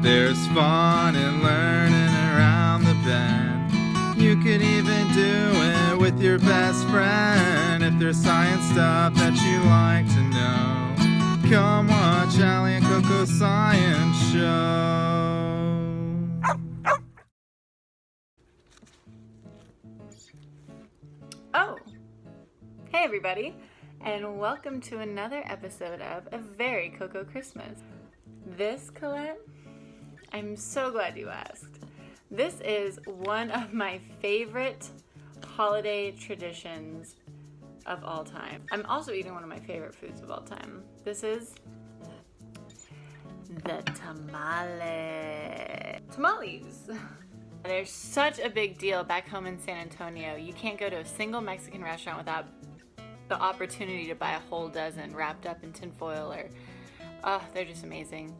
There's fun in learning around the bend. You could even do it with your best friend. If there's science stuff that you like to know, come watch Allie and CoCo Science Show. Oh, hey everybody, and welcome to another episode of A Very CoCo Christmas. This, Colette, I'm so glad you asked. This is one of my favorite holiday traditions of all time. I'm also eating one of my favorite foods of all time. This is the tamale. Tamales. They're such a big deal back home in San Antonio. You can't go to a single Mexican restaurant without the opportunity to buy a whole dozen wrapped up in tinfoil they're just amazing.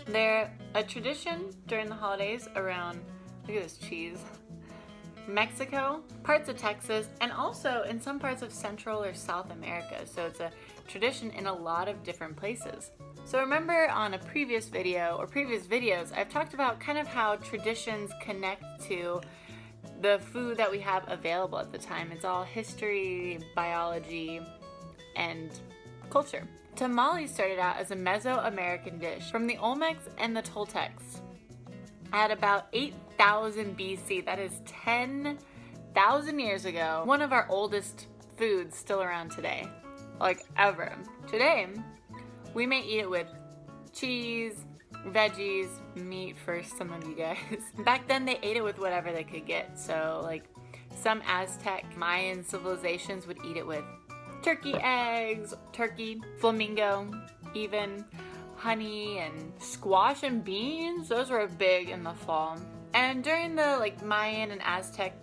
They're a tradition during the holidays around, look at this cheese, Mexico, parts of Texas, and also in some parts of Central or South America. So it's a tradition in a lot of different places. So remember on a previous video or previous videos, I've talked about kind of how traditions connect to the food that we have available at the time. It's all history, biology, and culture. Tamales started out as a Mesoamerican dish from the Olmecs and the Toltecs at about 8,000 BC. That is 10,000 years ago. One of our oldest foods still around today, like ever. Today, we may eat it with cheese, veggies, meat for some of you guys. Back then they ate it with whatever they could get. So like some Aztec, Mayan civilizations would eat it with turkey eggs, turkey, flamingo, even honey and squash and beans. Those were big in the fall. And during the Mayan and Aztec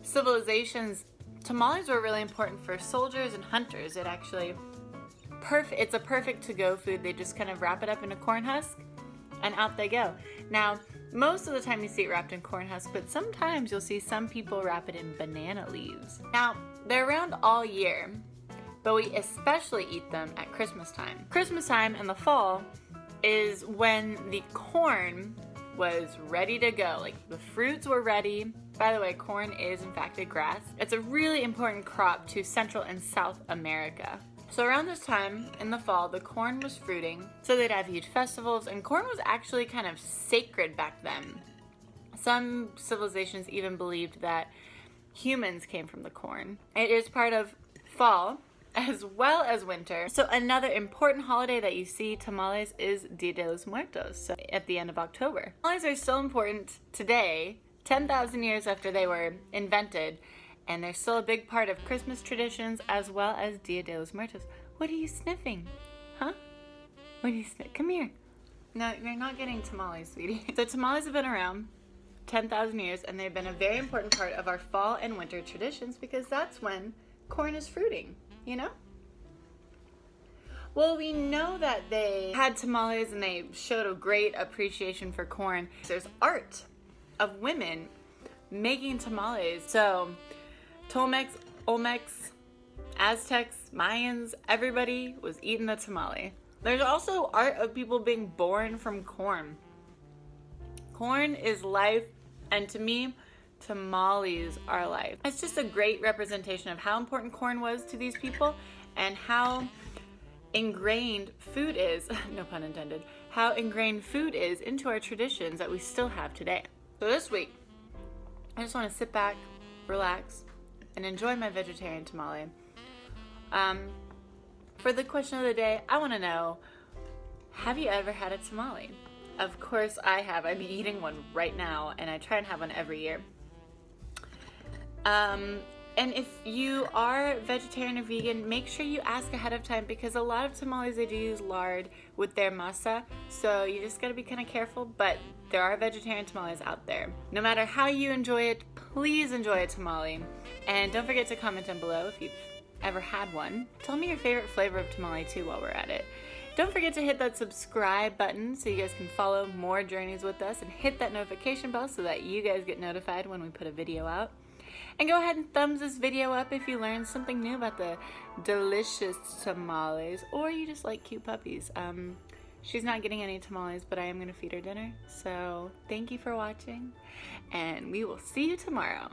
civilizations, tamales were really important for soldiers and hunters. It actually it's a perfect to-go food. They just kind of wrap it up in a corn husk and out they go. Now, most of the time you see it wrapped in corn husk, but sometimes you'll see some people wrap it in banana leaves. Now, they're around all year, but we especially eat them at Christmas time. Christmas time in the fall is when the corn was ready to go. Like the fruits were ready. By the way, corn is in fact a grass. It's a really important crop to Central and South America. So around this time in the fall, the corn was fruiting, so they'd have huge festivals, and corn was actually kind of sacred back then. Some civilizations even believed that humans came from the corn. It is part of fall as well as winter. So another important holiday that you see tamales is Dia de los Muertos, so at the end of October. Tamales are still important today, 10,000 years after they were invented, and they're still a big part of Christmas traditions as well as Dia de los Muertos. What are you sniffing? Huh? What are you sniffing? Come here. No, you're not getting tamales, sweetie. So tamales have been around 10,000 years, and they've been a very important part of our fall and winter traditions because that's when corn is fruiting, you know? Well, we know that they had tamales and they showed a great appreciation for corn. There's art of women making tamales. So Tolmecs, Olmecs, Aztecs, Mayans, everybody was eating the tamale. There's also art of people being born from corn. Corn is life, and to me, tamales are life. It's just a great representation of how important corn was to these people and how ingrained food is, no pun intended, how ingrained food is into our traditions that we still have today. So this week, I just want to sit back, relax, and enjoy my vegetarian tamale. For the question of the day, I want to know, have you ever had a tamale? Of course I have. I'm eating one right now, and I try and have one every year. And if you are vegetarian or vegan, make sure you ask ahead of time because a lot of tamales, they do use lard with their masa, so you just gotta be kind of careful, but there are vegetarian tamales out there. No matter how you enjoy it, please enjoy a tamale. And don't forget to comment down below if you've ever had one. Tell me your favorite flavor of tamale too while we're at it. Don't forget to hit that subscribe button so you guys can follow more journeys with us, and hit that notification bell so that you guys get notified when we put a video out. And go ahead and thumbs this video up if you learned something new about the delicious tamales, or you just like cute puppies. She's not getting any tamales, but I am going to feed her dinner. So thank you for watching, and we will see you tomorrow.